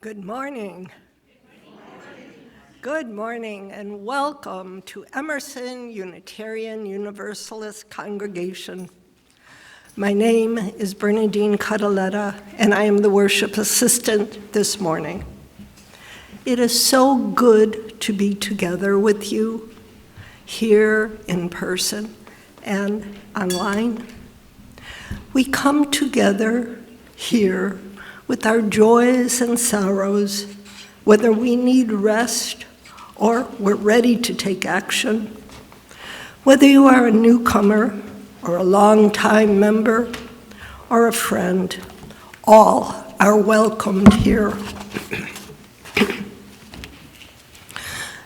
Good morning. Good morning, and welcome to Emerson Unitarian Universalist Congregation. My name is Bernadine Cataletta, and I am the worship assistant this morning. It is so good to be together with you here in person and online. We come together here with our joys and sorrows, whether we need rest or we're ready to take action. Whether you are a newcomer or a longtime member or a friend, all are welcomed here.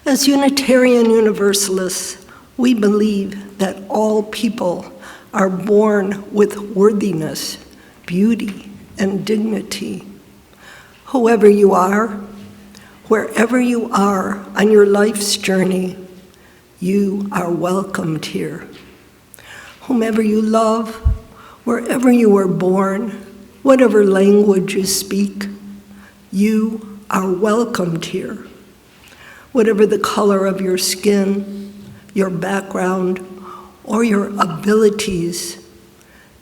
As Unitarian Universalists, we believe that all people are born with worthiness, beauty, and dignity. Whoever you are, wherever you are on your life's journey, you are welcomed here. Whomever you love, wherever you were born, whatever language you speak, you are welcomed here. Whatever the color of your skin, your background, or your abilities,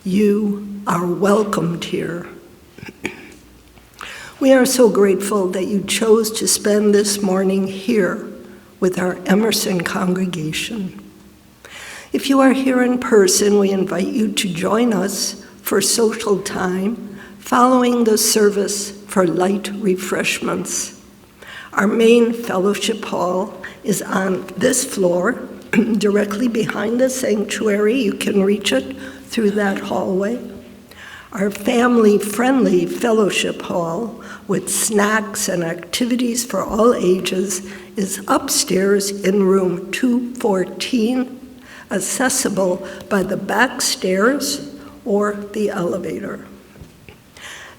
you are welcomed here. We are so grateful that you chose to spend this morning here with our Emerson congregation. If you are here in person, we invite you to join us for social time following the service for light refreshments. Our main fellowship hall is on this floor, directly behind the sanctuary. You can reach it through that hallway. Our family-friendly fellowship hall with snacks and activities for all ages is upstairs in room 214, accessible by the back stairs or the elevator.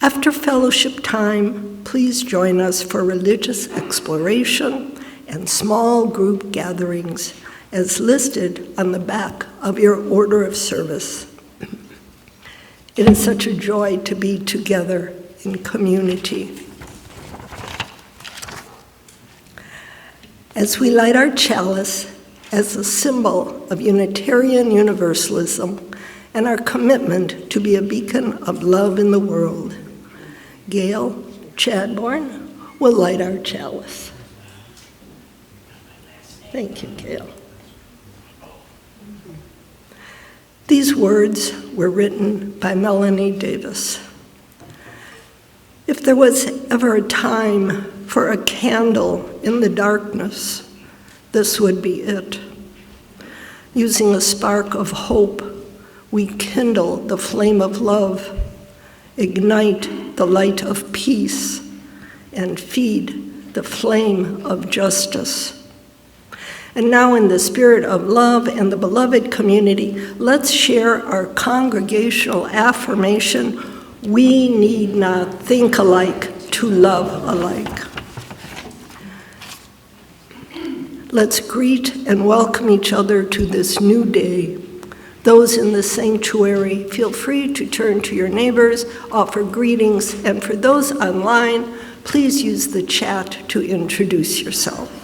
After fellowship time, please join us for religious exploration and small group gatherings as listed on the back of your order of service. It is such a joy to be together in community. As we light our chalice as a symbol of Unitarian Universalism and our commitment to be a beacon of love in the world, Gail Chadbourne will light our chalice. Thank you, Gail. These words were written by Melanie Davis. If there was ever a time for a candle in the darkness, this would be it. Using a spark of hope, we kindle the flame of love, ignite the light of peace, and feed the flame of justice. And now, in the spirit of love and the beloved community, let's share our congregational affirmation: we need not think alike to love alike. Let's greet and welcome each other to this new day. Those in the sanctuary, feel free to turn to your neighbors, offer greetings, and for those online, please use the chat to introduce yourself.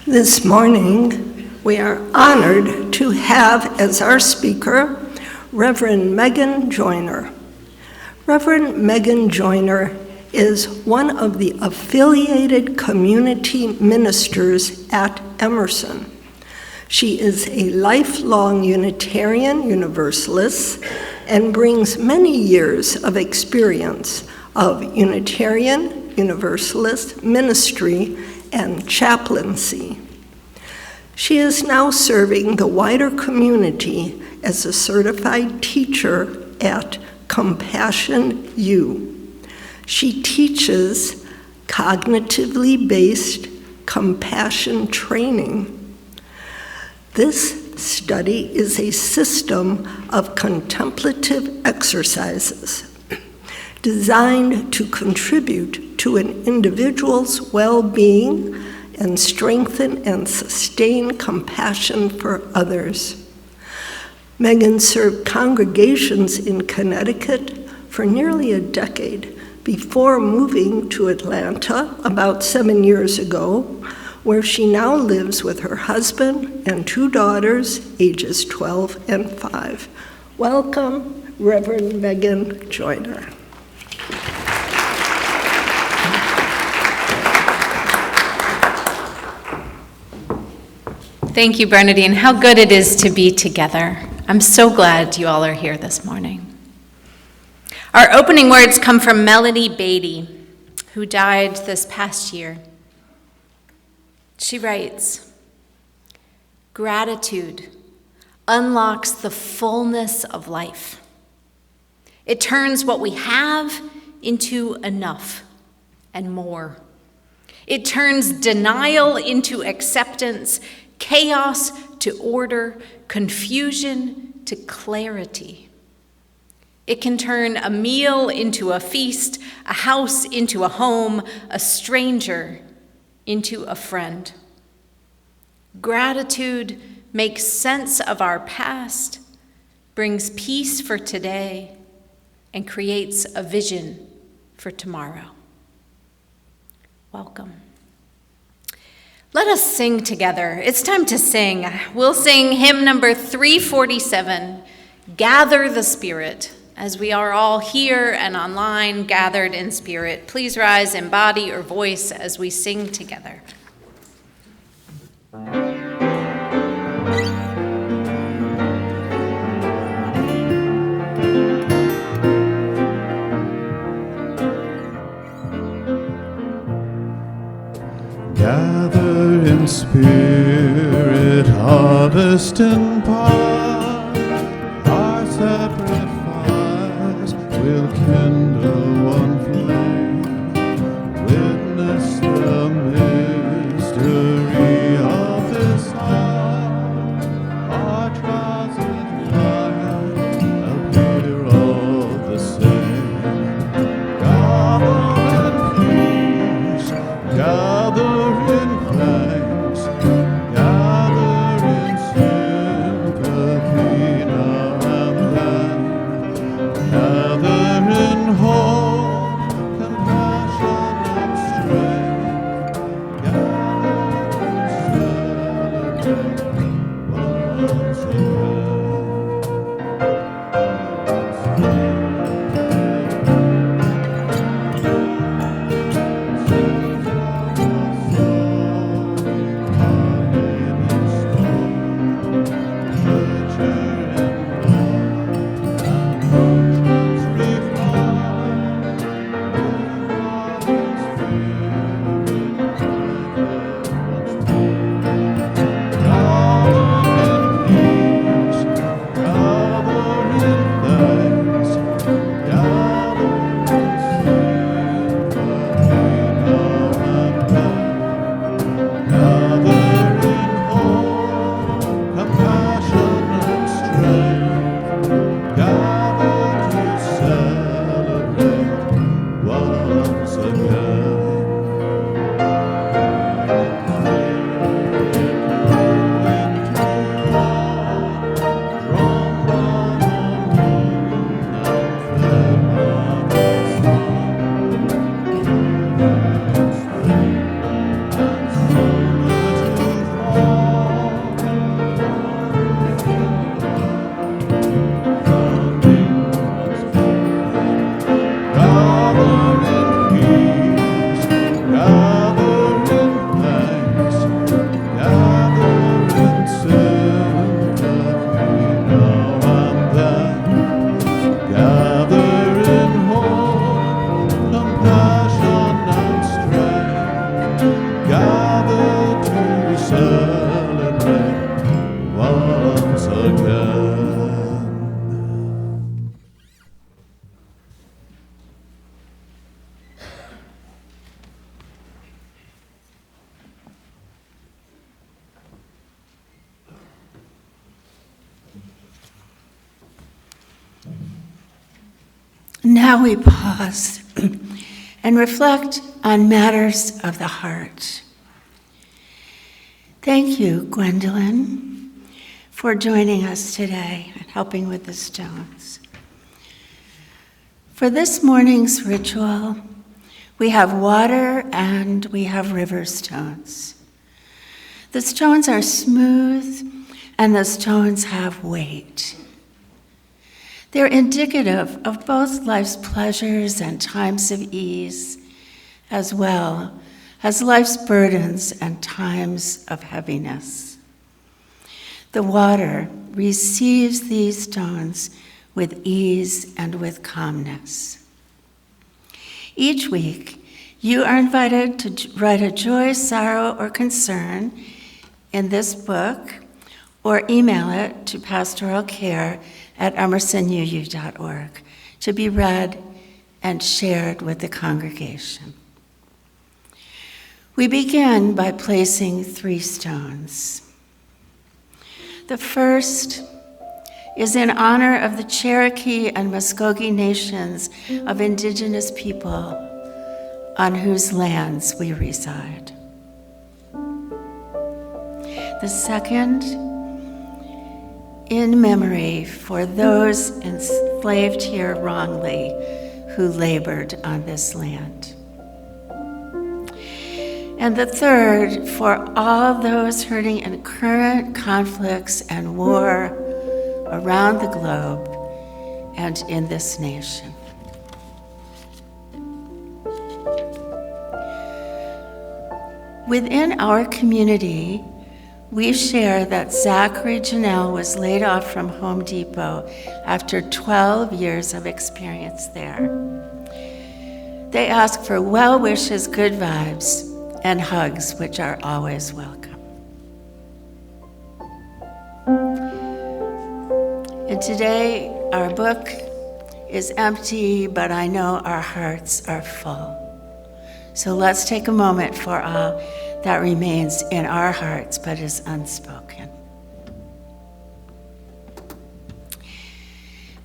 This morning, we are honored to have as our speaker Reverend Megan Joyner. Reverend Megan Joyner is one of the affiliated community ministers at Emerson. She is a lifelong Unitarian Universalist and brings many years of experience of Unitarian Universalist ministry and chaplaincy. She is now serving the wider community as a certified teacher at Compassion U. She teaches cognitively based compassion training. This study is a system of contemplative exercises designed to contribute to an individual's well-being and strengthen and sustain compassion for others. Megan served congregations in Connecticut for nearly a decade before moving to Atlanta about 7 years ago, where she now lives with her husband and 2 daughters, ages 12 and 5. Welcome, Reverend Megan Joyner. Thank you, Bernadine. How good it is to be together. I'm so glad you all are here this morning. Our opening words come from Melody Beatty, who died this past year. She writes, "Gratitude unlocks the fullness of life. It turns what we have into enough and more. It turns denial into acceptance, chaos to order, confusion to clarity. It can turn a meal into a feast, a house into a home, a stranger into a friend. Gratitude makes sense of our past, brings peace for today, and creates a vision for tomorrow." Welcome. Let us sing together. It's time to sing. We'll sing hymn number 347, Gather the Spirit, as we are all here and online gathered in spirit. Please rise in body or voice as we sing together. Gather in spirit, harvest and part, our separate fires will kindle one flame. Witness the mystery of this heart, our trials and triumphs appear all the same. Gather in peace, gather in thanks, gather in sympathy. Now we pause and reflect on matters of the heart. Thank you, Gwendolyn, for joining us today and helping with the stones. For this morning's ritual, we have water and we have river stones. The stones are smooth and the stones have weight. They're indicative of both life's pleasures and times of ease, as well as life's burdens and times of heaviness. The water receives these stones with ease and with calmness. Each week, you are invited to write a joy, sorrow, or concern in this book, or email it to pastoralcare@emersonuu.org to be read and shared with the congregation. We begin by placing 3 stones. The first is in honor of the Cherokee and Muskogee nations of indigenous people on whose lands we reside. The second, in memory for those enslaved here wrongly who labored on this land. And the third, for all those hurting in current conflicts and war around the globe and in this nation. Within our community, we share that Zachary Janelle was laid off from Home Depot after 12 years of experience there. They ask for well wishes, good vibes, and hugs, which are always welcome. And today, our book is empty, but I know our hearts are full. So let's take a moment for all that remains in our hearts but is unspoken.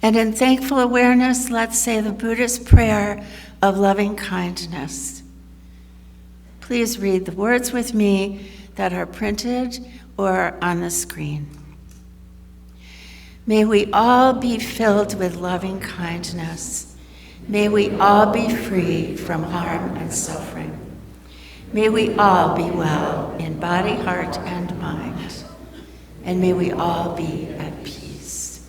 And in thankful awareness, let's say the Buddhist prayer of loving kindness. Please read the words with me that are printed or on the screen. May we all be filled with loving kindness. May we all be free from harm and suffering. May we all be well in body, heart, and mind. And may we all be at peace.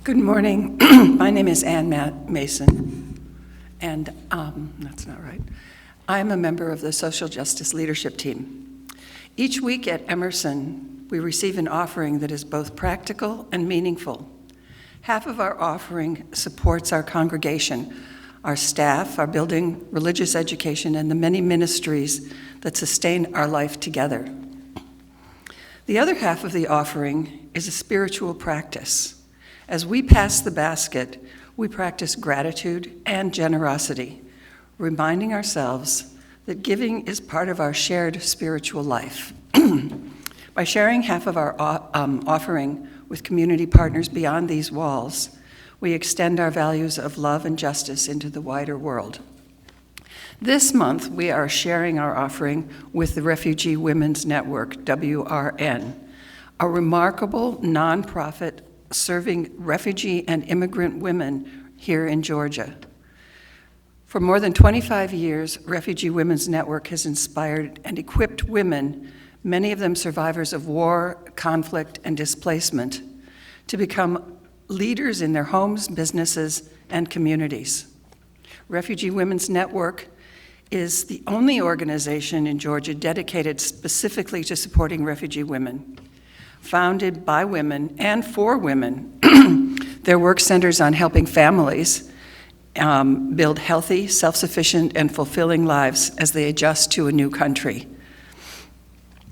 Good morning. My name is Ann Mason, and that's not right. I'm a member of the Social Justice Leadership Team. Each week at Emerson, we receive an offering that is both practical and meaningful. Half of our offering supports our congregation, our staff, our building, religious education, and the many ministries that sustain our life together. The other half of the offering is a spiritual practice. As we pass the basket, we practice gratitude and generosity, reminding ourselves that giving is part of our shared spiritual life. By sharing half of our offering with community partners beyond these walls, we extend our values of love and justice into the wider world. This month, we are sharing our offering with the Refugee Women's Network, WRN, a remarkable nonprofit serving refugee and immigrant women here in Georgia. For more than 25 years, Refugee Women's Network has inspired and equipped women, many of them survivors of war, conflict, and displacement, to become leaders in their homes, businesses, and communities. Refugee Women's Network is the only organization in Georgia dedicated specifically to supporting refugee women. Founded by women and for women, their work centers on helping families build healthy, self-sufficient, and fulfilling lives as they adjust to a new country.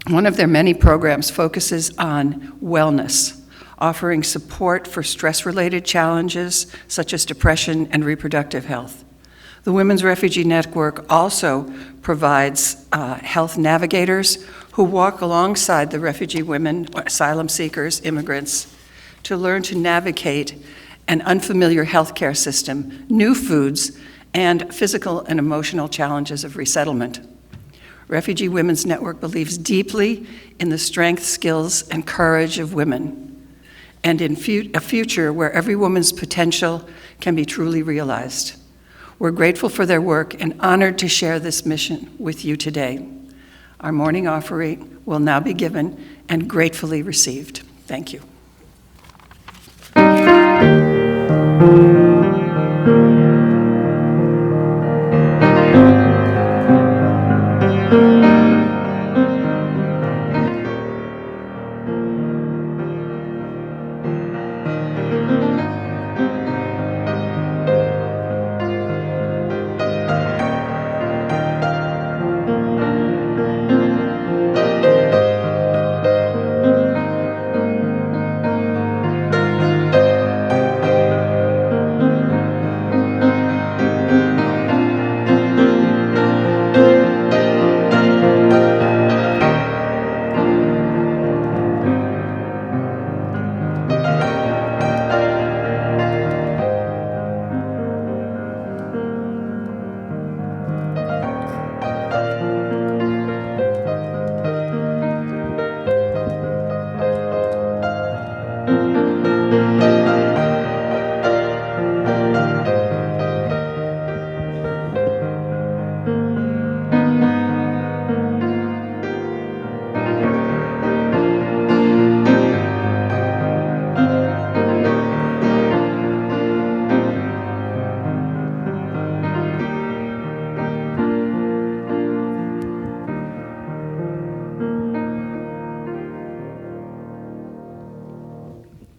One of their many programs focuses on wellness, offering support for stress-related challenges such as depression and reproductive health. The Women's Refugee Network also provides health navigators who walk alongside the refugee women, asylum seekers, immigrants, to learn to navigate an unfamiliar healthcare system, new foods, and physical and emotional challenges of resettlement. Refugee Women's Network believes deeply in the strength, skills, and courage of women, and in a future where every woman's potential can be truly realized. We're grateful for their work and honored to share this mission with you today. Our morning offering will now be given and gratefully received. Thank you.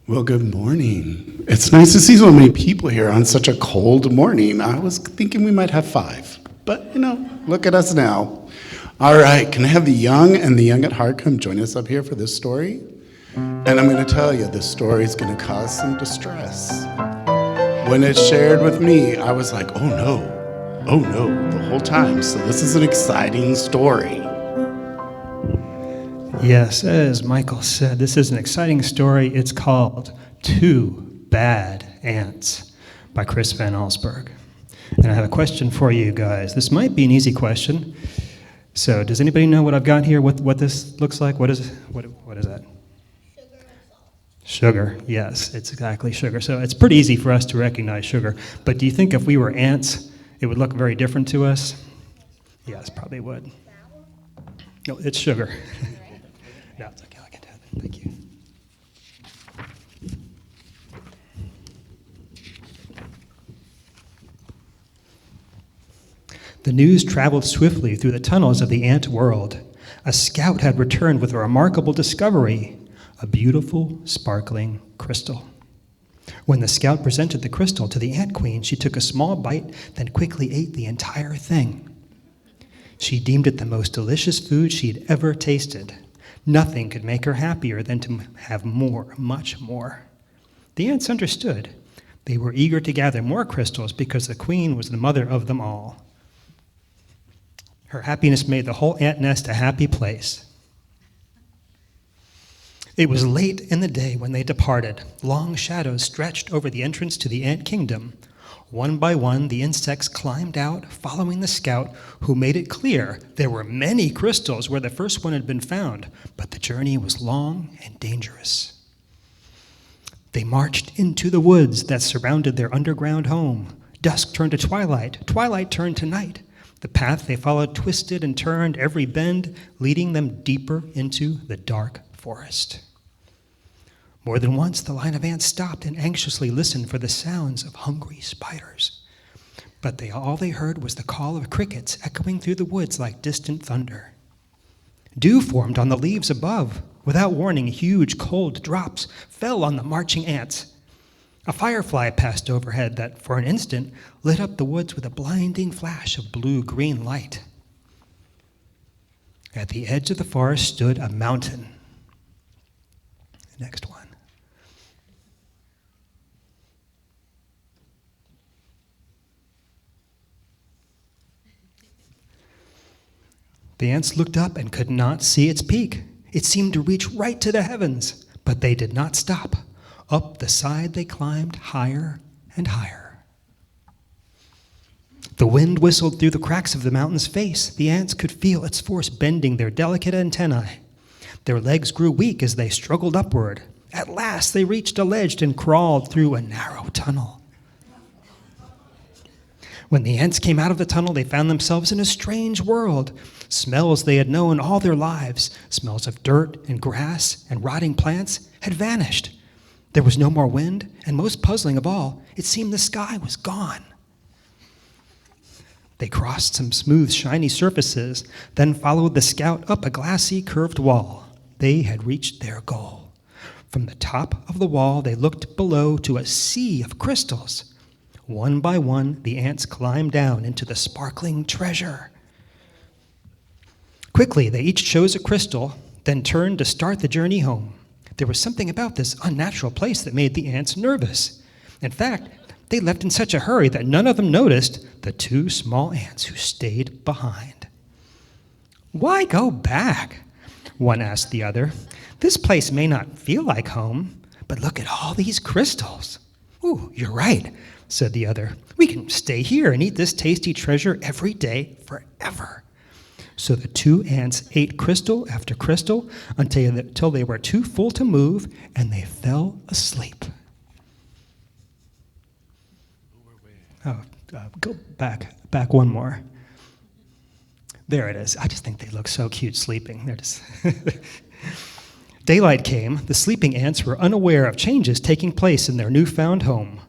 Well, good morning. It's nice to see so many people here on such a cold morning. I was thinking we might have 5, but look at us now. All right, can I have the young and the young at heart come join us up here for this story? And I'm going to tell you, this story is going to cause some distress. When it's shared with me, I was like, oh no, the whole time. So this is an exciting story. Yes, as Michael said, this is an exciting story. It's called Two Bad Ants by Chris Van Allsburg. And I have a question for you guys. This might be an easy question. So does anybody know what I've got here, what this looks like? What is that? Sugar and salt. Sugar, yes, it's exactly sugar. So it's pretty easy for us to recognize sugar. But do you think if we were ants, it would look very different to us? Yes, probably would. No, it's sugar. No, it's okay, I can do it. Thank you. The news traveled swiftly through the tunnels of the ant world. A scout had returned with a remarkable discovery, a beautiful, sparkling crystal. When the scout presented the crystal to the ant queen, she took a small bite, then quickly ate the entire thing. She deemed it the most delicious food she had ever tasted. Nothing could make her happier than to have more, much more. The ants understood. They were eager to gather more crystals because the queen was the mother of them all. Her happiness made the whole ant nest a happy place. It was late in the day when they departed. Long shadows stretched over the entrance to the ant kingdom. One by one, the insects climbed out, following the scout, who made it clear there were many crystals where the first one had been found, but the journey was long and dangerous. They marched into the woods that surrounded their underground home. Dusk turned to twilight. Twilight turned to night. The path they followed twisted and turned, every bend leading them deeper into the dark forest. More than once, the line of ants stopped and anxiously listened for the sounds of hungry spiders. But all they heard was the call of crickets echoing through the woods like distant thunder. Dew formed on the leaves above. Without warning, huge cold drops fell on the marching ants. A firefly passed overhead that, for an instant, lit up the woods with a blinding flash of blue-green light. At the edge of the forest stood a mountain. Next one. The ants looked up and could not see its peak. It seemed to reach right to the heavens, but they did not stop. Up the side they climbed higher and higher. The wind whistled through the cracks of the mountain's face. The ants could feel its force bending their delicate antennae. Their legs grew weak as they struggled upward. At last they reached a ledge and crawled through a narrow tunnel. When the ants came out of the tunnel, they found themselves in a strange world. Smells they had known all their lives, smells of dirt and grass and rotting plants, had vanished. There was no more wind, and most puzzling of all, it seemed the sky was gone. They crossed some smooth, shiny surfaces, then followed the scout up a glassy, curved wall. They had reached their goal. From the top of the wall, they looked below to a sea of crystals. One by one, the ants climbed down into the sparkling treasure. Quickly, they each chose a crystal, then turned to start the journey home. There was something about this unnatural place that made the ants nervous. In fact, they left in such a hurry that none of them noticed the two small ants who stayed behind. "Why go back?" one asked the other. "This place may not feel like home, but look at all these crystals." "Ooh, you're right," said the other. "We can stay here and eat this tasty treasure every day forever." So the two ants ate crystal after crystal until they were too full to move, and they fell asleep. Go back one more. There it is. I just think they look so cute sleeping. They're just Daylight came. The sleeping ants were unaware of changes taking place in their newfound home.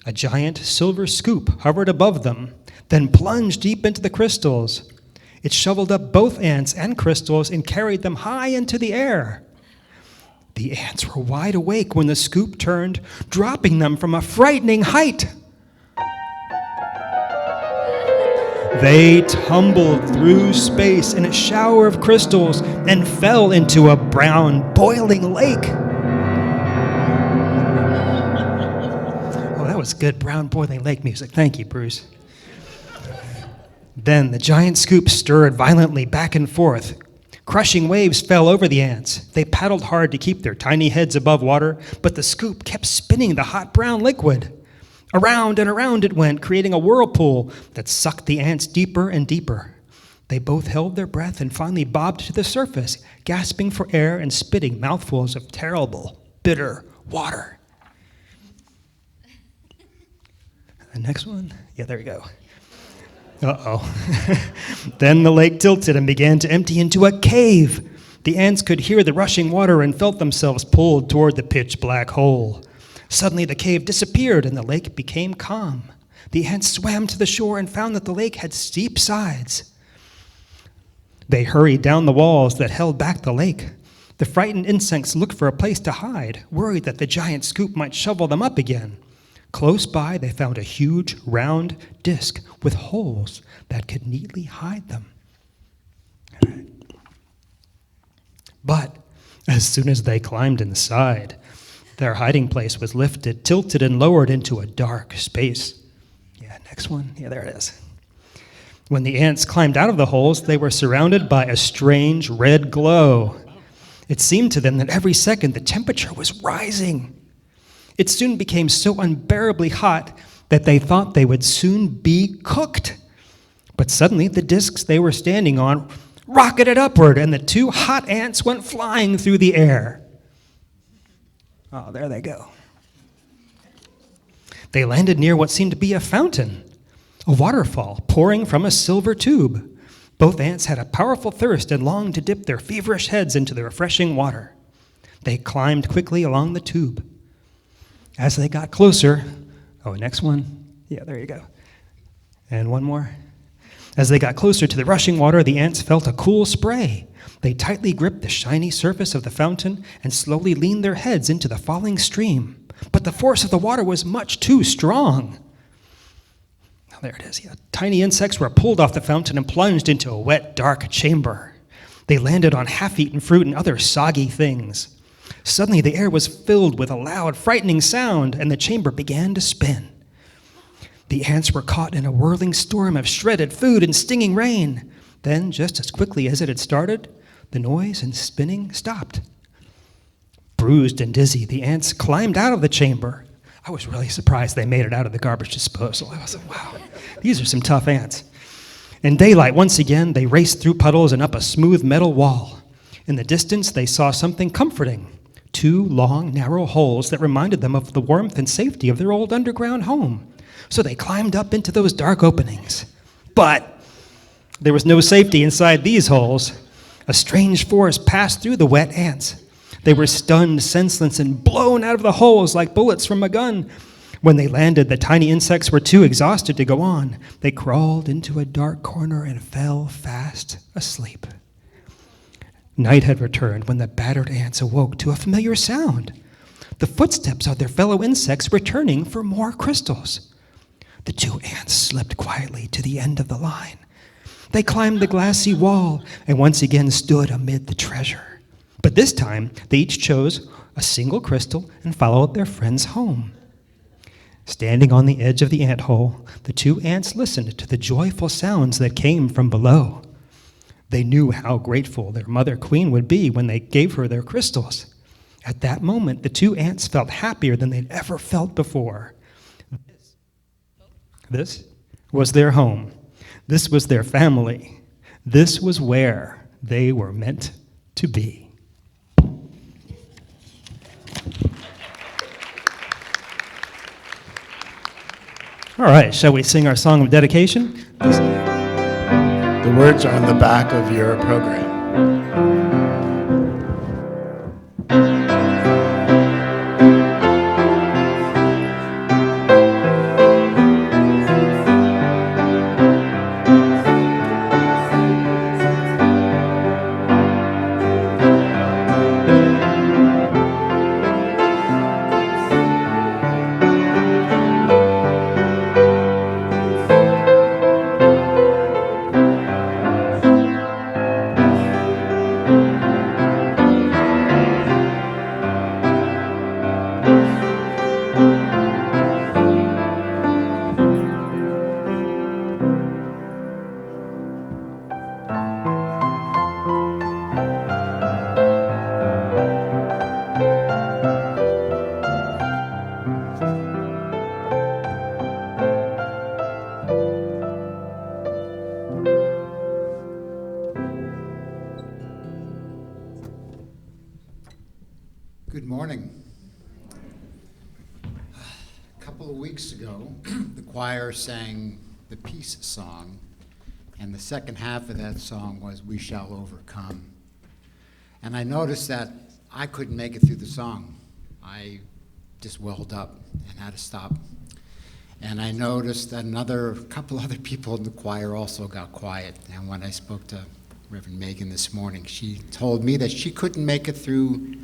A giant silver scoop hovered above them, then plunged deep into the crystals. It shoveled up both ants and crystals and carried them high into the air. The ants were wide awake when the scoop turned, dropping them from a frightening height. They tumbled through space in a shower of crystals and fell into a brown, boiling lake. Oh, that was good brown, boiling lake music. Thank you, Bruce. Then the giant scoop stirred violently back and forth. Crushing waves fell over the ants. They paddled hard to keep their tiny heads above water, but the scoop kept spinning the hot brown liquid. Around and around it went, creating a whirlpool that sucked the ants deeper and deeper. They both held their breath and finally bobbed to the surface, gasping for air and spitting mouthfuls of terrible, bitter water. The next one? Yeah, there you go. Uh-oh. Then the lake tilted and began to empty into a cave. The ants could hear the rushing water and felt themselves pulled toward the pitch-black hole. Suddenly the cave disappeared and the lake became calm. The ants swam to the shore and found that the lake had steep sides. They hurried down the walls that held back the lake. The frightened insects looked for a place to hide, worried that the giant scoop might shovel them up again. Close by, they found a huge, round disc with holes that could neatly hide them. But as soon as they climbed inside, their hiding place was lifted, tilted, and lowered into a dark space. Yeah, next one. Yeah, there it is. When the ants climbed out of the holes, they were surrounded by a strange red glow. It seemed to them that every second the temperature was rising. It soon became so unbearably hot that they thought they would soon be cooked. But suddenly the discs they were standing on rocketed upward, and the two hot ants went flying through the air. Oh, there they go. They landed near what seemed to be a fountain, a waterfall pouring from a silver tube. Both ants had a powerful thirst and longed to dip their feverish heads into the refreshing water. They climbed quickly along the tube. As they got closer, next one. Yeah, there you go. And one more. As they got closer to the rushing water, the ants felt a cool spray. They tightly gripped the shiny surface of the fountain and slowly leaned their heads into the falling stream. But the force of the water was much too strong. Oh, there it is. Yeah. Tiny insects were pulled off the fountain and plunged into a wet, dark chamber. They landed on half-eaten fruit and other soggy things. Suddenly, the air was filled with a loud, frightening sound, and the chamber began to spin. The ants were caught in a whirling storm of shredded food and stinging rain. Then, just as quickly as it had started, the noise and spinning stopped. Bruised and dizzy, the ants climbed out of the chamber. I was really surprised they made it out of the garbage disposal. I was like, wow, these are some tough ants. In daylight, once again, they raced through puddles and up a smooth metal wall. In the distance, they saw something comforting. 2 long, narrow holes that reminded them of the warmth and safety of their old underground home. So they climbed up into those dark openings. But there was no safety inside these holes. A strange force passed through the wet ants. They were stunned, senseless, and blown out of the holes like bullets from a gun. When they landed, the tiny insects were too exhausted to go on. They crawled into a dark corner and fell fast asleep. Night had returned when the battered ants awoke to a familiar sound. The footsteps of their fellow insects returning for more crystals. The 2 ants slipped quietly to the end of the line. They climbed the glassy wall and once again stood amid the treasure. But this time, they each chose a single crystal and followed their friends home. Standing on the edge of the ant hole, the 2 ants listened to the joyful sounds that came from below. They knew how grateful their mother queen would be when they gave her their crystals. At that moment, the 2 ants felt happier than they'd ever felt before. This was their home. This was their family. This was where they were meant to be. All right, shall we sing our song of dedication? The words are on the back of your program. Good morning. A couple of weeks ago, the choir sang the peace song, and the second half of that song was "We Shall Overcome." And I noticed that I couldn't make it through the song. I just welled up and had to stop. And I noticed that a couple other people in the choir also got quiet. And when I spoke to Reverend Megan this morning, she told me that she couldn't make it through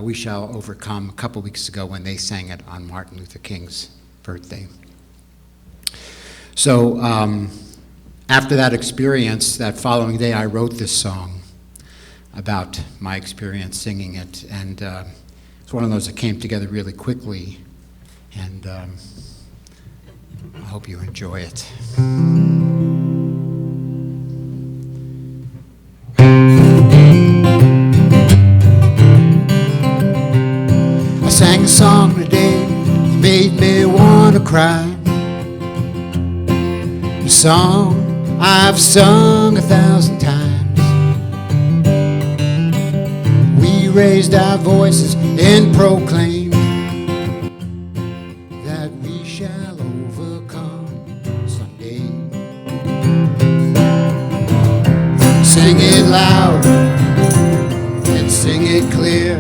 "We Shall Overcome" a couple weeks ago when they sang it on Martin Luther King's birthday. So after that experience, that following day, I wrote this song about my experience singing it. And it's one of those that came together really quickly. And I hope you enjoy it. I sang a song today that made me want to cry. A song I've sung 1,000 times. We raised our voices and proclaimed that we shall overcome someday. Sing it loud and sing it clear.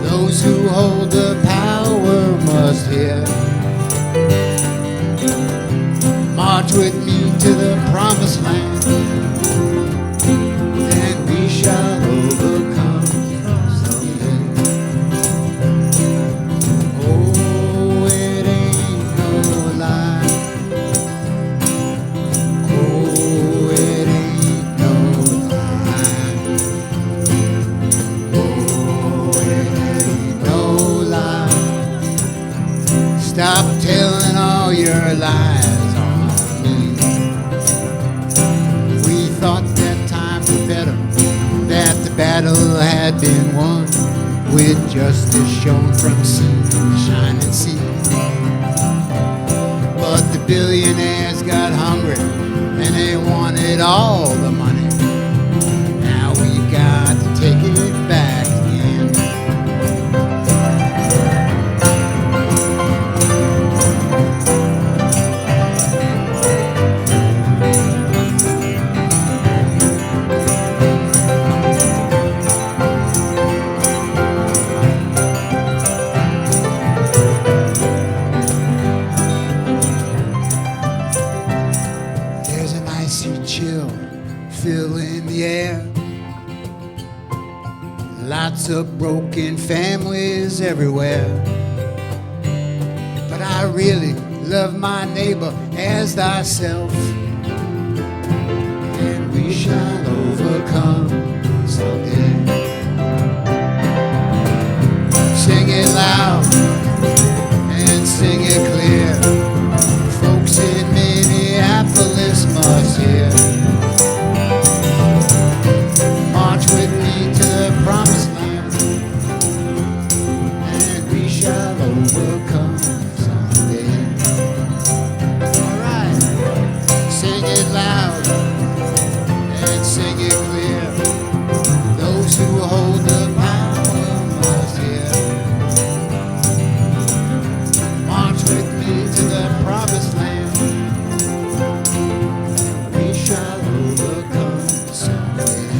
Those who hold the power must hear. March with me to the promised land, and we shall overcome someday. Oh, it ain't no lie. Oh, it ain't no lie. Oh, it ain't no lie. Stop telling all your lies on me. We had been won, with justice shown from sea to shining sea. But the billionaires got hungry and they wanted all the money. Now we've got to take it back again. There's an icy chill filling the air. Lots of broken families everywhere. But I really love my neighbor as thyself. And we shall overcome someday. Sing it loud and sing it clear. Folks in Minneapolis must hear. March with me to the promised land, and we shall overcome someday. All right, sing it loud and sing it clear. Those who hold the power must hear. March with me to the promised land. We shall overcome someday.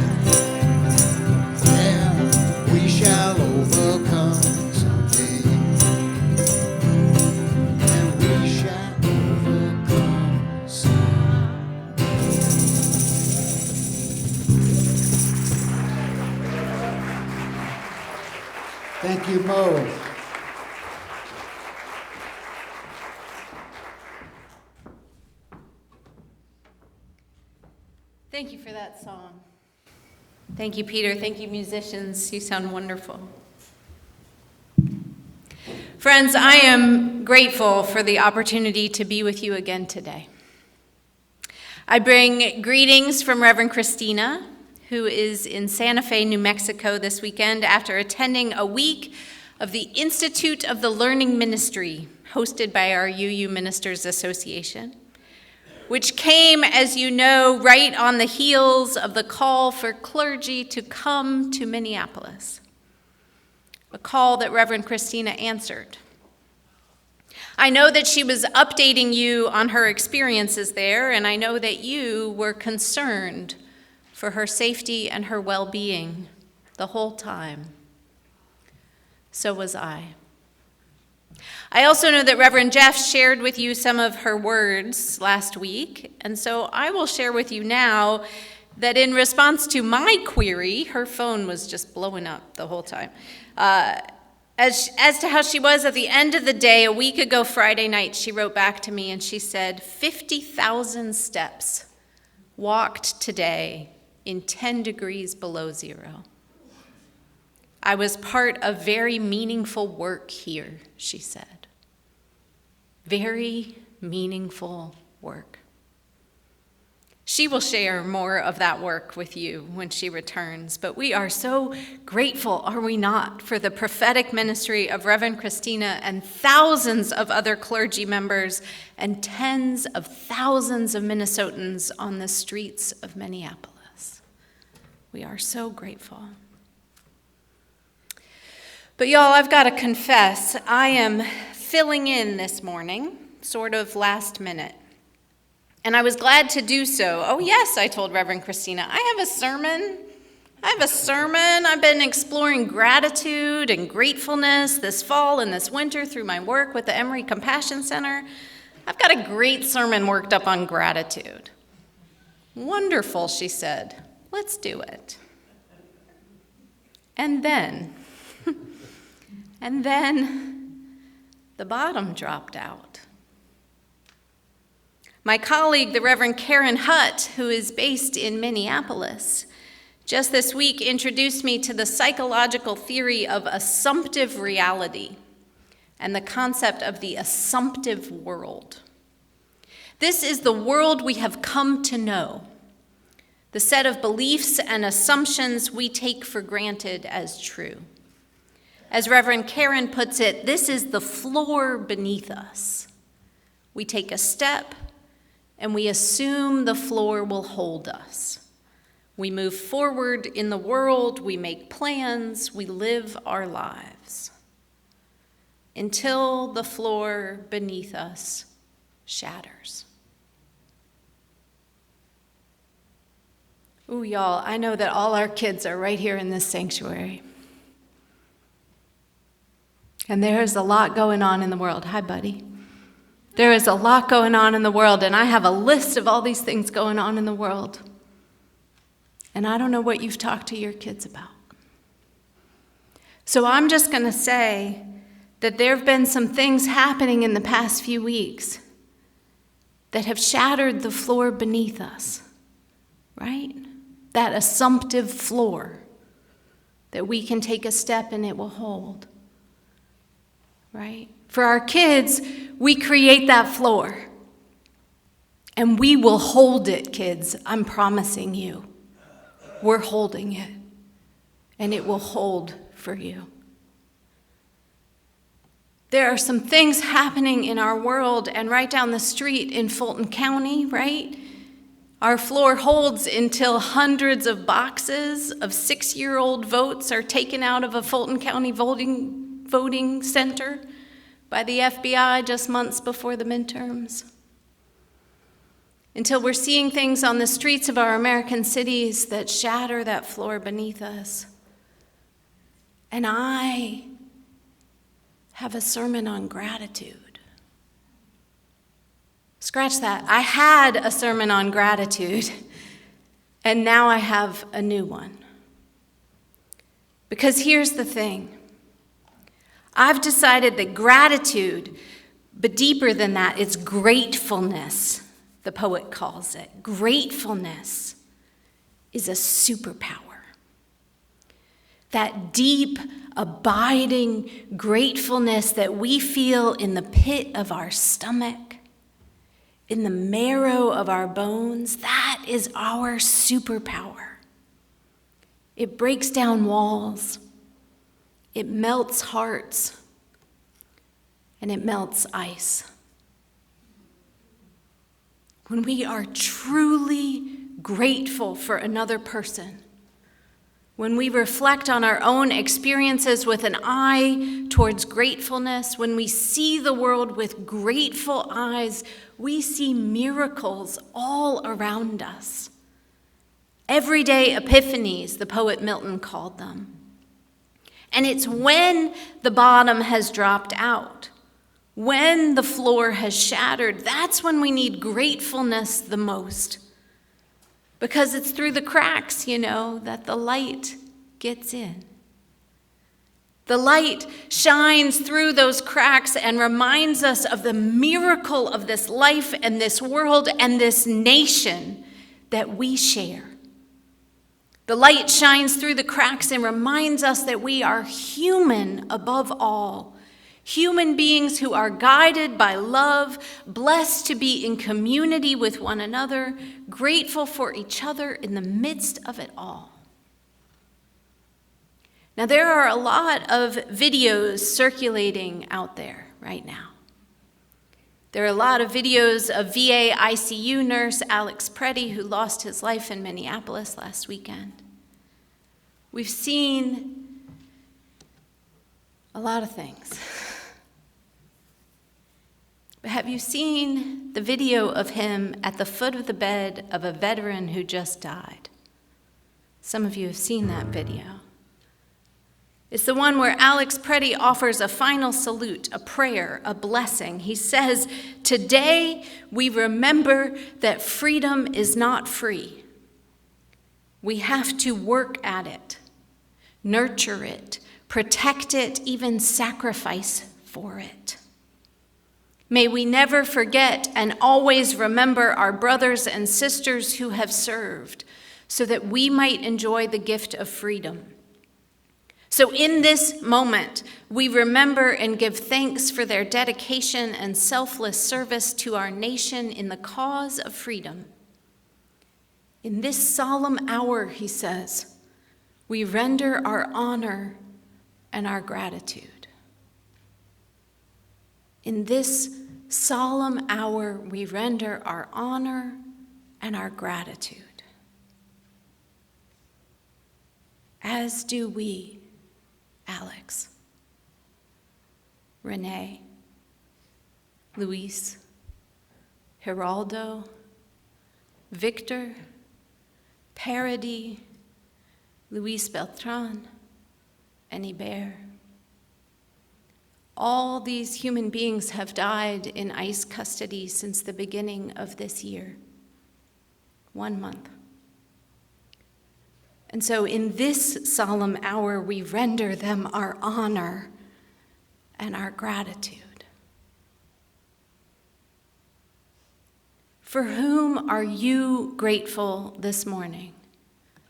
Yeah, we shall overcome someday. And we shall overcome someday. Thank you, Mo. Thank you for that song. Thank you, Peter. Thank you, musicians. You sound wonderful. Friends, I am grateful for the opportunity to be with you again today. I bring greetings from Reverend Christina, who is in Santa Fe, New Mexico this weekend after attending a week of the Institute of the Learning Ministry, hosted by our UU Ministers Association, which came, as you know, right on the heels of the call for clergy to come to Minneapolis, a call that Reverend Christina answered. I know that she was updating you on her experiences there, and I know that you were concerned for her safety and her well-being the whole time. So was I. I also know that Reverend Jeff shared with you some of her words last week, and so I will share with you now that in response to my query, her phone was just blowing up the whole time, as to how she was at the end of the day, a week ago Friday night, she wrote back to me and she said, 50,000 steps walked today in 10 degrees below zero. I was part of very meaningful work here, she said. Very meaningful work. She will share more of that work with you when she returns, but we are so grateful, are we not, for the prophetic ministry of Reverend Christina and thousands of other clergy members and tens of thousands of Minnesotans on the streets of Minneapolis. We are so grateful. But y'all, I've got to confess, I am filling in this morning, sort of last minute. And I was glad to do so. Oh yes, I told Reverend Christina, I have a sermon. I've been exploring gratitude and gratefulness this fall and this winter through my work with the Emory Compassion Center. I've got a great sermon worked up on gratitude. Wonderful, she said. Let's do it. And then the bottom dropped out. My colleague, the Reverend Karen Hutt, who is based in Minneapolis, just this week introduced me to the psychological theory of assumptive reality and the concept of the assumptive world. This is the world we have come to know, the set of beliefs and assumptions we take for granted as true. As Reverend Karen puts it, this is the floor beneath us. We take a step and we assume the floor will hold us. We move forward in the world, we make plans, we live our lives until the floor beneath us shatters. Ooh, y'all, I know that all our kids are right here in this sanctuary. And there is a lot going on in the world. Hi, buddy. There is a lot going on in the world, and I have a list of all these things going on in the world. And I don't know what you've talked to your kids about. So I'm just going to say that there have been some things happening in the past few weeks that have shattered the floor beneath us, right? That assumptive floor that we can take a step and it will hold, right? For our kids, we create that floor. And we will hold it, kids. I'm promising you. We're holding it. And it will hold for you. There are some things happening in our world, and right down the street in Fulton County, right? Our floor holds until hundreds of boxes of 6-year-old votes are taken out of a Fulton County voting center by the FBI just months before the midterms. Until we're seeing things on the streets of our American cities that shatter that floor beneath us. And I have a sermon on gratitude. Scratch that. I had a sermon on gratitude, and now I have a new one. Because here's the thing. I've decided that gratitude, but deeper than that, it's gratefulness, the poet calls it. Gratefulness is a superpower. That deep, abiding gratefulness that we feel in the pit of our stomach, in the marrow of our bones, that is our superpower. It breaks down walls. It melts hearts, and it melts ice. When we are truly grateful for another person, when we reflect on our own experiences with an eye towards gratefulness, when we see the world with grateful eyes, we see miracles all around us. Everyday epiphanies, the poet Milton called them. And it's when the bottom has dropped out, when the floor has shattered, that's when we need gratefulness the most. Because it's through the cracks, that the light gets in. The light shines through those cracks and reminds us of the miracle of this life and this world and this nation that we share. The light shines through the cracks and reminds us that we are human above all. Human beings who are guided by love, blessed to be in community with one another, grateful for each other in the midst of it all. Now, there are a lot of videos circulating out there right now. There are a lot of videos of VA ICU nurse Alex Preddy, who lost his life in Minneapolis last weekend. We've seen a lot of things. But have you seen the video of him at the foot of the bed of a veteran who just died? Some of you have seen that video. It's the one where Alex Preddy offers a final salute, a prayer, a blessing. He says, "Today we remember that freedom is not free. We have to work at it, nurture it, protect it, even sacrifice for it. May we never forget and always remember our brothers and sisters who have served, so that we might enjoy the gift of freedom. So in this moment, we remember and give thanks for their dedication and selfless service to our nation in the cause of freedom. In this solemn hour, he says, we render our honor and our gratitude. In this solemn hour, we render our honor and our gratitude. As do we, Alex, Renee, Luis, Geraldo, Victor, Parody, Luis Beltran, and Iber. All these human beings have died in ICE custody since the beginning of this year. 1 month. And so in this solemn hour, we render them our honor and our gratitude. For whom are you grateful this morning?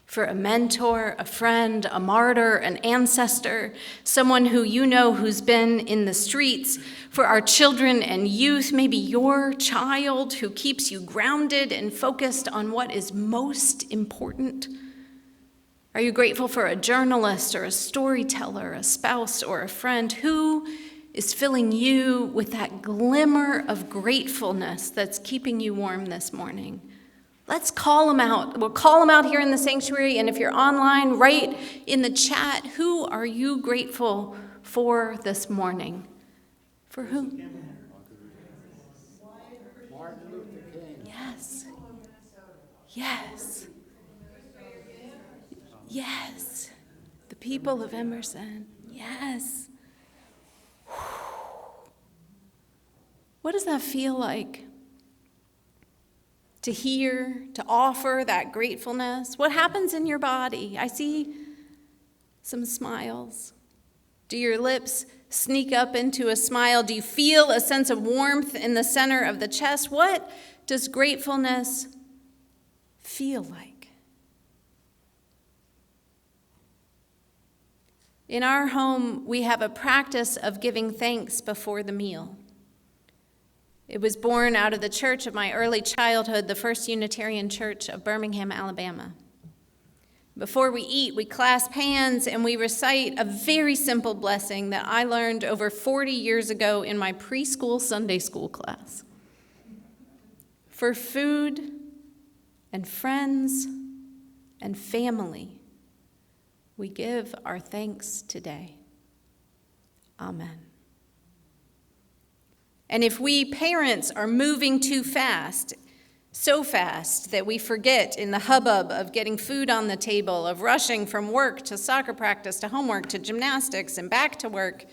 For a mentor, a friend, a martyr, an ancestor, someone who you know who's been in the streets, for our children and youth, maybe your child who keeps you grounded and focused on what is most important. Are you grateful for a journalist or a storyteller, a spouse or a friend? Who is filling you with that glimmer of gratefulness that's keeping you warm this morning? Let's call them out. We'll call them out here in the sanctuary, and if you're online, write in the chat, who are you grateful for this morning? For who? Martin Luther King. Yes. Yes. Yes. The people of Emerson. Yes. What does that feel like? To hear, to offer that gratefulness? What happens in your body? I see some smiles. Do your lips sneak up into a smile? Do you feel a sense of warmth in the center of the chest? What does gratefulness feel like? In our home, we have a practice of giving thanks before the meal. It was born out of the church of my early childhood, the First Unitarian Church of Birmingham, Alabama. Before we eat, we clasp hands and we recite a very simple blessing that I learned over 40 years ago in my preschool Sunday school class. For food and friends and family, we give our thanks today. Amen. And if we parents are moving too fast, so fast that we forget in the hubbub of getting food on the table, of rushing from work to soccer practice to homework to gymnastics and back to work,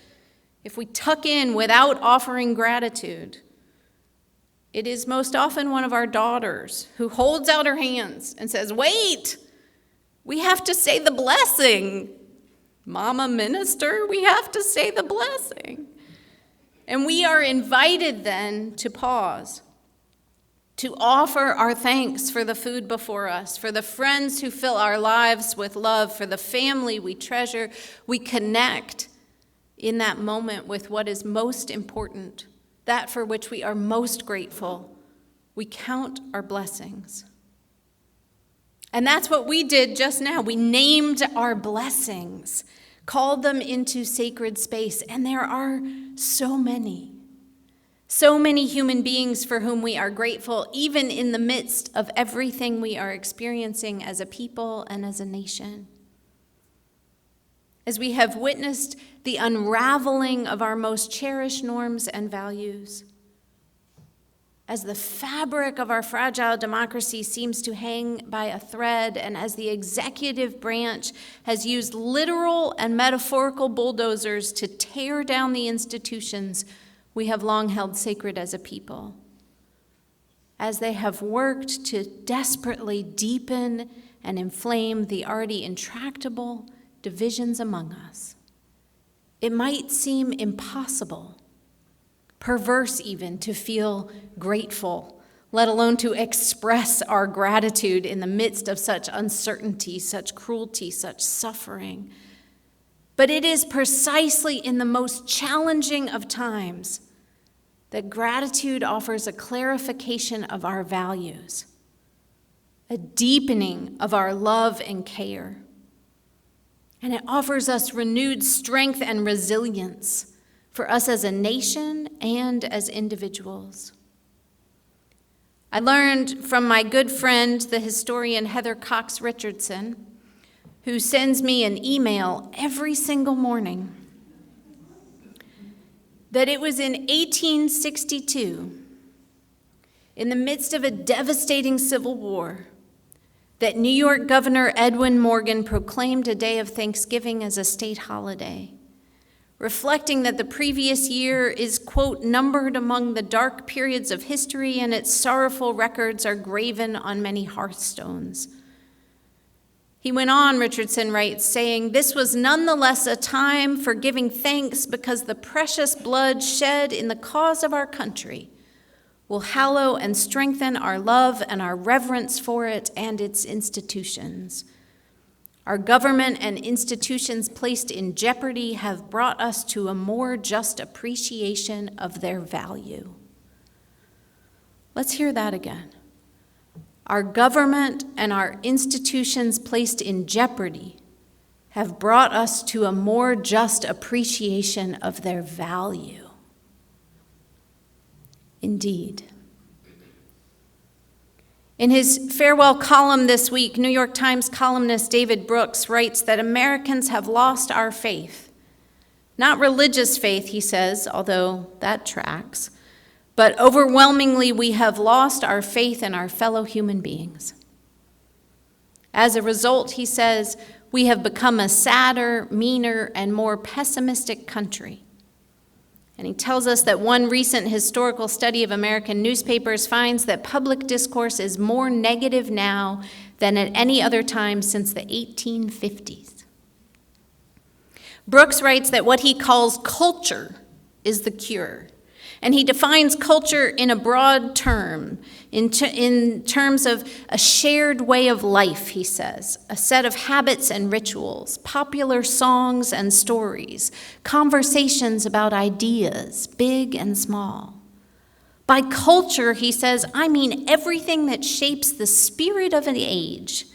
if we tuck in without offering gratitude, it is most often one of our daughters who holds out her hands and says, "Wait, we have to say the blessing. Mama minister, we have to say the blessing." And we are invited then to pause, to offer our thanks for the food before us, for the friends who fill our lives with love, for the family we treasure. We connect in that moment with what is most important, that for which we are most grateful. We count our blessings. And that's what we did just now. We named our blessings, called them into sacred space, and there are so many human beings for whom we are grateful, even in the midst of everything we are experiencing as a people and as a nation. As we have witnessed the unraveling of our most cherished norms and values, as the fabric of our fragile democracy seems to hang by a thread, and as the executive branch has used literal and metaphorical bulldozers to tear down the institutions we have long held sacred as a people, as they have worked to desperately deepen and inflame the already intractable divisions among us, it might seem impossible, perverse even, to feel grateful, let alone to express our gratitude in the midst of such uncertainty, such cruelty, such suffering. But it is precisely in the most challenging of times that gratitude offers a clarification of our values, a deepening of our love and care. And it offers us renewed strength and resilience for us as a nation and as individuals. I learned from my good friend, the historian Heather Cox Richardson, who sends me an email every single morning, that it was in 1862, in the midst of a devastating civil war, that New York Governor Edwin Morgan proclaimed a day of Thanksgiving as a state holiday, reflecting that the previous year is, quote, numbered among the dark periods of history and its sorrowful records are graven on many hearthstones. He went on, Richardson writes, saying, "This was nonetheless a time for giving thanks because the precious blood shed in the cause of our country will hallow and strengthen our love and our reverence for it and its institutions. Our government and institutions placed in jeopardy have brought us to a more just appreciation of their value." Let's hear that again. Our government and our institutions placed in jeopardy have brought us to a more just appreciation of their value. Indeed. In his farewell column this week, New York Times columnist David Brooks writes that Americans have lost our faith. Not religious faith, he says, although that tracks, but overwhelmingly we have lost our faith in our fellow human beings. As a result, he says, we have become a sadder, meaner, and more pessimistic country. And he tells us that one recent historical study of American newspapers finds that public discourse is more negative now than at any other time since the 1850s. Brooks writes that what he calls culture is the cure. And he defines culture in a broad term, in terms of a shared way of life, he says, a set of habits and rituals, popular songs and stories, conversations about ideas, big and small. By culture, he says, I mean everything that shapes the spirit of an age,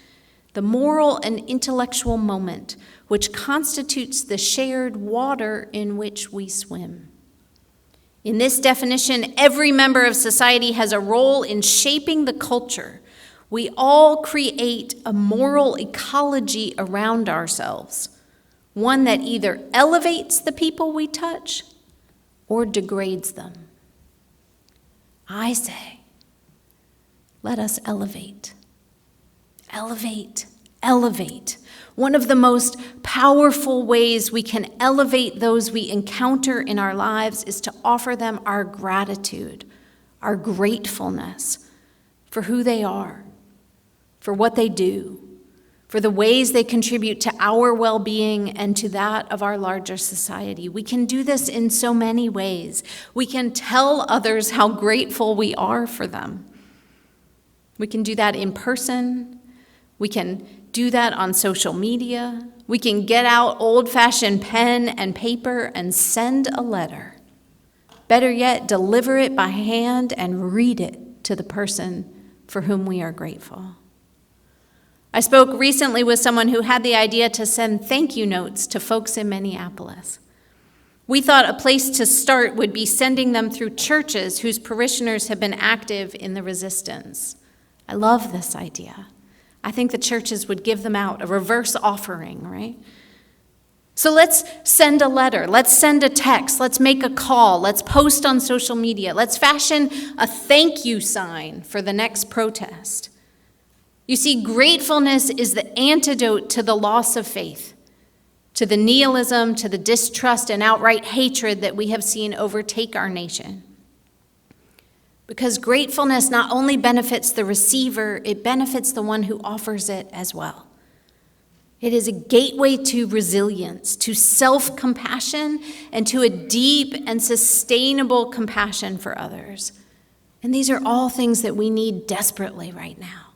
the moral and intellectual moment, which constitutes the shared water in which we swim. In this definition, every member of society has a role in shaping the culture. We all create a moral ecology around ourselves, one that either elevates the people we touch or degrades them. I say, let us elevate. Elevate, elevate. One of the most powerful ways we can elevate those we encounter in our lives is to offer them our gratitude, our gratefulness for who they are, for what they do, for the ways they contribute to our well-being and to that of our larger society. We can do this in so many ways. We can tell others how grateful we are for them. We can do that in person. We can do that on social media. We can get out old-fashioned pen and paper and send a letter. Better yet, deliver it by hand and read it to the person for whom we are grateful. I spoke recently with someone who had the idea to send thank you notes to folks in Minneapolis. We thought a place to start would be sending them through churches whose parishioners have been active in the resistance. I love this idea. I think the churches would give them out, a reverse offering, right? So let's send a letter, let's send a text, let's make a call, let's post on social media, let's fashion a thank you sign for the next protest. You see, gratefulness is the antidote to the loss of faith, to the nihilism, to the distrust and outright hatred that we have seen overtake our nation. Because gratefulness not only benefits the receiver, it benefits the one who offers it as well. It is a gateway to resilience, to self-compassion, and to a deep and sustainable compassion for others. And these are all things that we need desperately right now.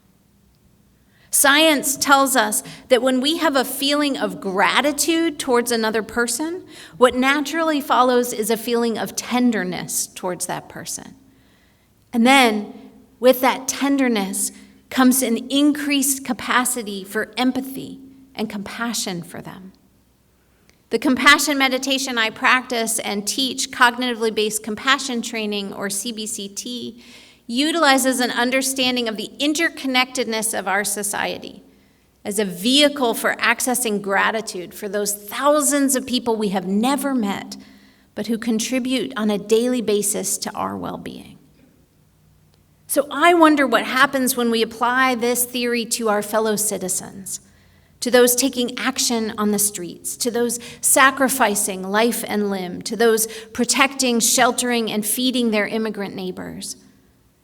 Science tells us that when we have a feeling of gratitude towards another person, what naturally follows is a feeling of tenderness towards that person. And then, with that tenderness comes an increased capacity for empathy and compassion for them. The compassion meditation I practice and teach, cognitively based compassion training, or CBCT, utilizes an understanding of the interconnectedness of our society as a vehicle for accessing gratitude for those thousands of people we have never met, but who contribute on a daily basis to our well-being. So I wonder what happens when we apply this theory to our fellow citizens, to those taking action on the streets, to those sacrificing life and limb, to those protecting, sheltering, and feeding their immigrant neighbors,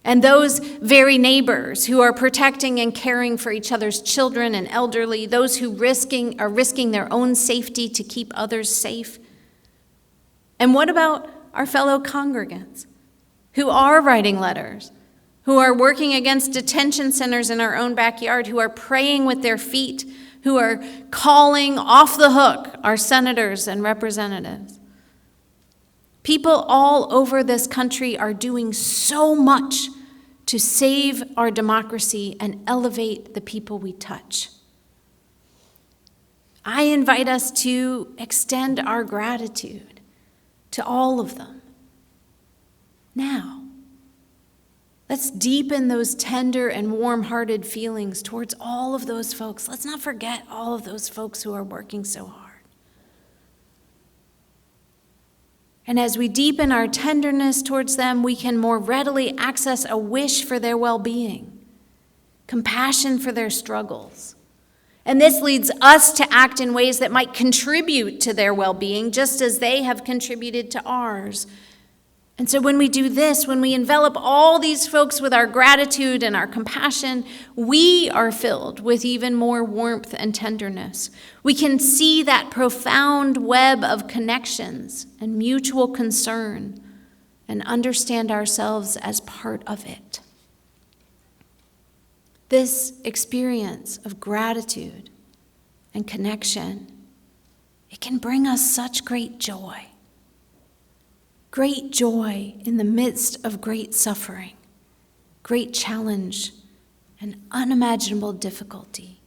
and those very neighbors who are protecting and caring for each other's children and elderly, those who are risking their own safety to keep others safe. And what about our fellow congregants who are writing letters, who are working against detention centers in our own backyard, who are praying with their feet, who are calling off the hook our senators and representatives? People all over this country are doing so much to save our democracy and elevate the people we touch. I invite us to extend our gratitude to all of them. Now, let's deepen those tender and warm-hearted feelings towards all of those folks. Let's not forget all of those folks who are working so hard. And as we deepen our tenderness towards them, we can more readily access a wish for their well-being, compassion for their struggles. And this leads us to act in ways that might contribute to their well-being, just as they have contributed to ours. And so when we do this, when we envelop all these folks with our gratitude and our compassion, we are filled with even more warmth and tenderness. We can see that profound web of connections and mutual concern and understand ourselves as part of it. This experience of gratitude and connection, it can bring us such great joy. Great joy in the midst of great suffering, great challenge, and unimaginable difficulty.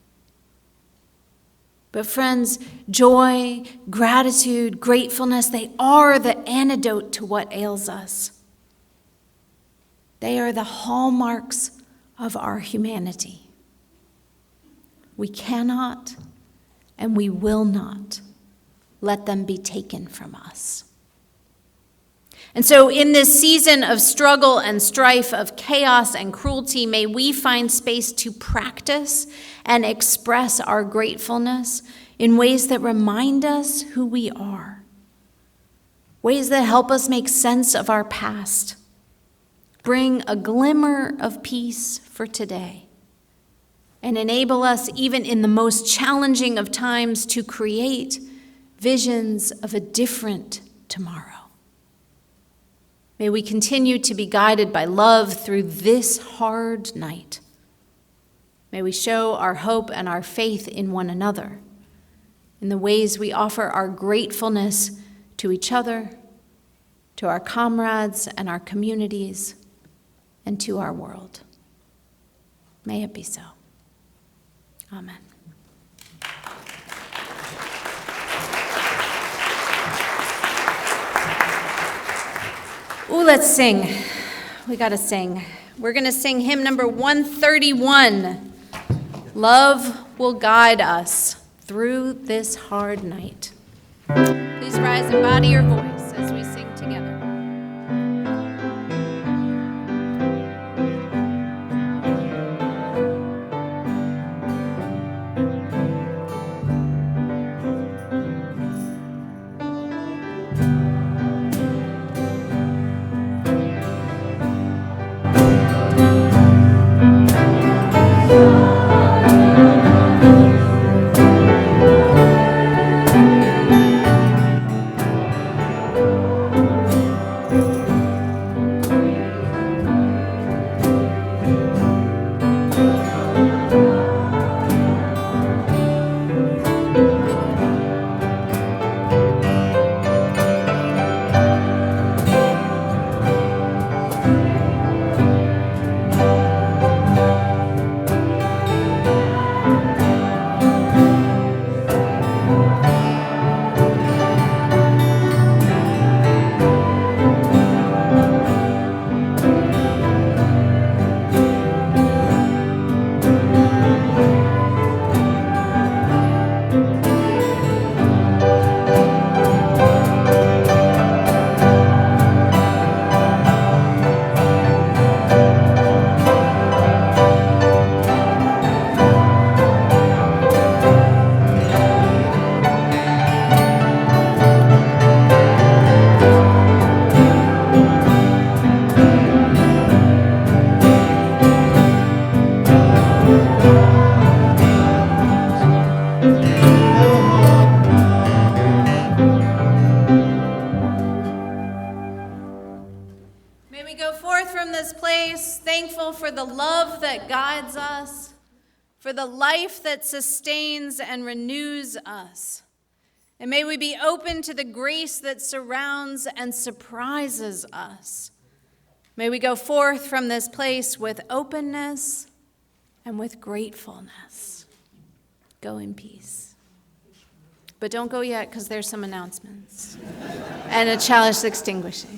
But friends, joy, gratitude, gratefulness, they are the antidote to what ails us. They are the hallmarks of our humanity. We cannot and we will not let them be taken from us. And so in this season of struggle and strife, of chaos and cruelty, may we find space to practice and express our gratefulness in ways that remind us who we are, ways that help us make sense of our past, bring a glimmer of peace for today, and enable us, even in the most challenging of times, to create visions of a different tomorrow. May we continue to be guided by love through this hard night. May we show our hope and our faith in one another, in the ways we offer our gratefulness to each other, to our comrades and our communities, and to our world. May it be so. Amen. Ooh, let's sing. We got to sing. We're going to sing hymn number 131. Love will guide us through this hard night. Please rise and body your voice as we sing together. this place, thankful for the love that guides us, for the life that sustains and renews us. And may we be open to the grace that surrounds and surprises us. May we go forth from this place with openness and with gratefulness. Go in peace. But don't go yet, because there's some announcements and a chalice extinguishing.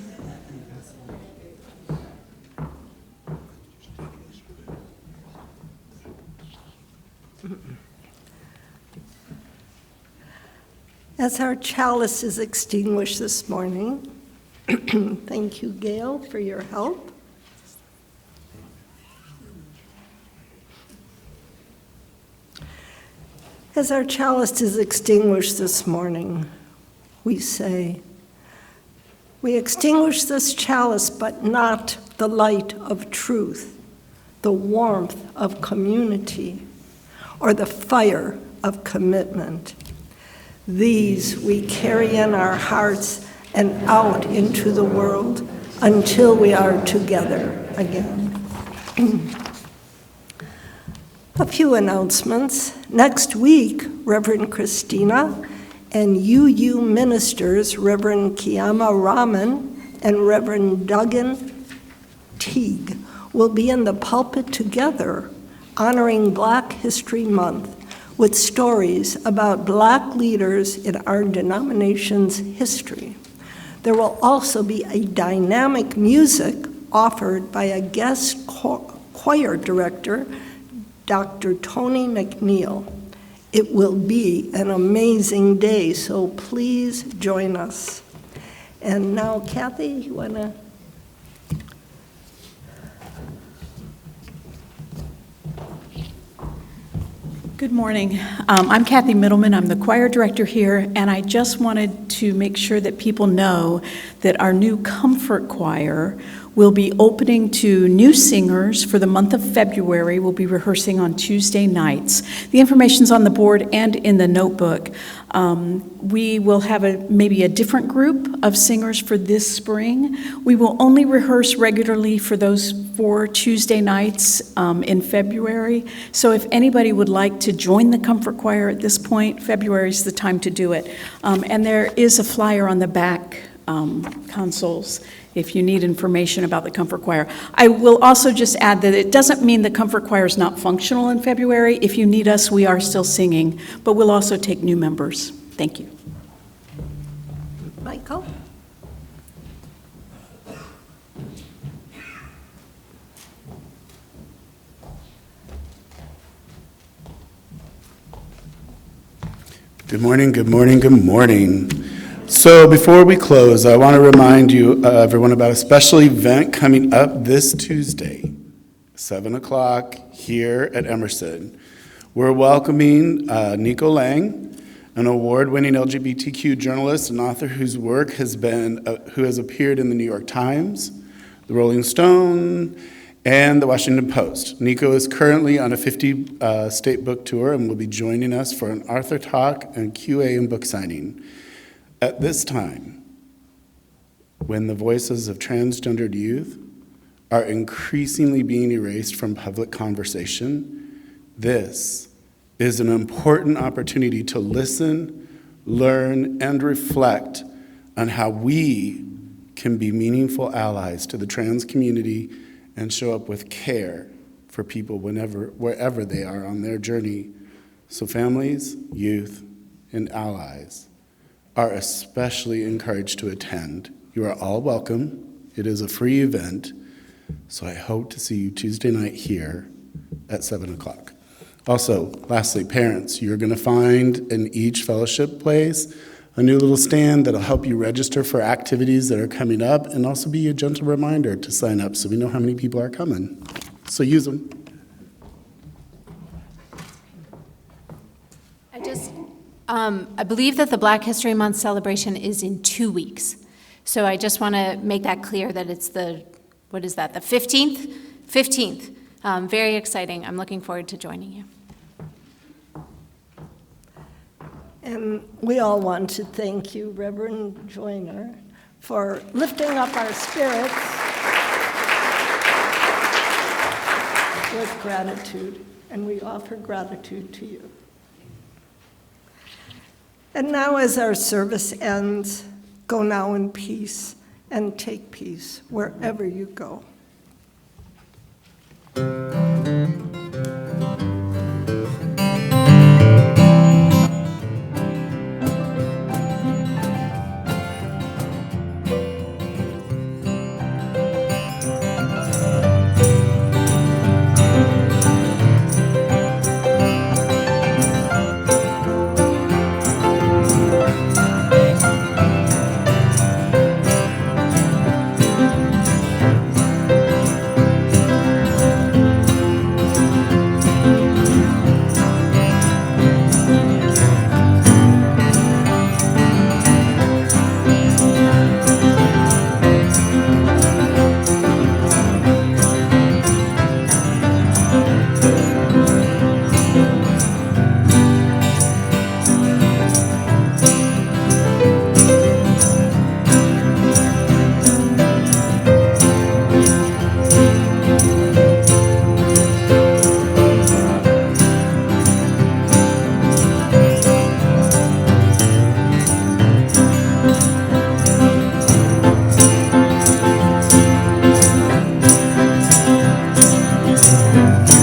As our chalice is extinguished this morning, thank you, Gail, for your help. As our chalice is extinguished this morning, we say, we extinguish this chalice, but not the light of truth, the warmth of community, or the fire of commitment. These we carry in our hearts and out into the world until we are together again. A few announcements. Next week, Reverend Christina and UU ministers, Reverend Kiyama Rahman and Reverend Duggan Teague, will be in the pulpit together, honoring Black History Month with stories about Black leaders in our denomination's history. There will also be a dynamic music offered by a guest choir director, Dr. Tony McNeil. It will be an amazing day, so please join us. And now, Kathy, you want to? Good morning. I'm Kathy Middleman. I'm the choir director here, and I just wanted to make sure that people know that our new Comfort Choir will be opening to new singers for the month of February. We'll be rehearsing on Tuesday nights. The information's on the board and in the notebook. We will have maybe a different group of singers for this spring. We will only rehearse regularly for those 4 Tuesday nights in February. So if anybody would like to join the Comfort Choir at this point, February is the time to do it. And there is a flyer on the back consoles if you need information about the Comfort Choir. I will also just add that it doesn't mean the Comfort Choir is not functional in February. If you need us, we are still singing, but we'll also take new members. Thank you. Michael? Good morning, good morning, good morning. So before we close, I want to remind you, everyone, about a special event coming up this Tuesday, 7 o'clock here at Emerson. We're welcoming Nico Lang, an award-winning LGBTQ journalist and author whose work has appeared in the New York Times, the Rolling Stone, and the Washington Post. Nico is currently on a 50-state book tour and will be joining us for an Arthur Talk and QA and book signing. At this time, when the voices of transgendered youth are increasingly being erased from public conversation, this is an important opportunity to listen, learn, and reflect on how we can be meaningful allies to the trans community and show up with care for people wherever they are on their journey. So families, youth, and allies are especially encouraged to attend. You are all welcome. It is a free event, so I hope to see you Tuesday night here at 7 o'clock. Also, lastly, parents, you're going to find in each fellowship place a new little stand that'll help you register for activities that are coming up and also be a gentle reminder to sign up so we know how many people are coming. So use them. I believe that the Black History Month celebration is in 2 weeks. So I just want to make that clear that it's the 15th? 15th. Very exciting. I'm looking forward to joining you. And we all want to thank you, Reverend Joyner, for lifting up our spirits with gratitude, and we offer gratitude to you. And now as our service ends, go now in peace and take peace wherever you go.